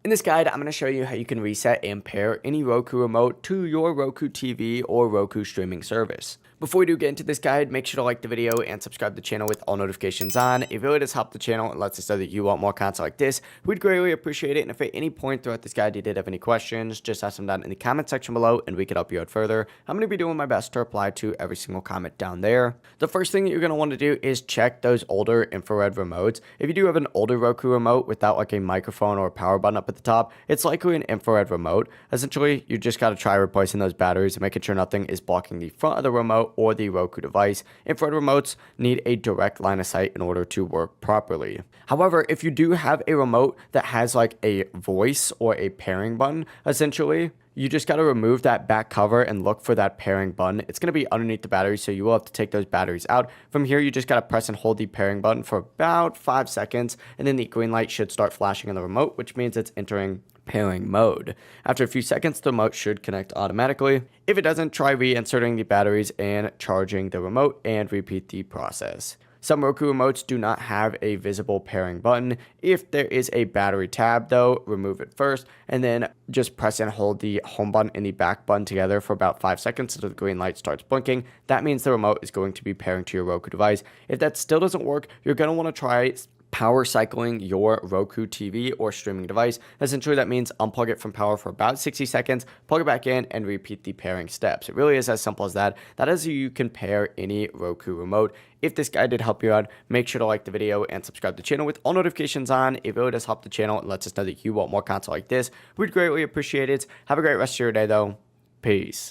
In this guide, I'm going to show you how you can reset and pair any Roku remote to your Roku TV or Roku streaming service. Before we do get into this guide, make sure to like the video and subscribe to the channel with all notifications on. It really does help the channel and lets us know that you want more content like this. We'd greatly appreciate it. And if at any point throughout this guide you did have any questions, just ask them down in the comment section below and we could help you out further. I'm going to be doing my best to reply to every single comment down there. The first thing that you're going to want to do is check those older infrared remotes. If you do have an older Roku remote without like a microphone or a power button up at the top, it's likely an infrared remote. Essentially, you just got to try replacing those batteries and making sure nothing is blocking the front of the remote or the Roku device. Infrared remotes need a direct line of sight in order to work properly. However, if you do have a remote that has like a voice or a pairing button, essentially, you just got to remove that back cover and look for that pairing button. It's going to be underneath the battery, so you will have to take those batteries out. From here, you just got to press and hold the pairing button for about 5 seconds, and then the green light should start flashing on the remote, which means it's entering pairing mode. After a few seconds, the remote should connect automatically. If it doesn't, try reinserting the batteries and charging the remote and repeat the process. Some Roku remotes do not have a visible pairing button. If there is a battery tab though, remove it first and then just press and hold the home button and the back button together for about 5 seconds until the green light starts blinking. That means the remote is going to be pairing to your Roku device. If that still doesn't work, you're going to want to try power cycling your Roku TV or streaming device. Essentially, that means unplug it from power for about 60 seconds, plug it back in, and repeat the pairing steps. It really is as simple as that. That is how you can pair any Roku remote. If this guide did help you out, make sure to like the video and subscribe to the channel with all notifications on. It really does help the channel and lets us know that you want more content like this. We'd greatly appreciate it. Have a great rest of your day, though. Peace.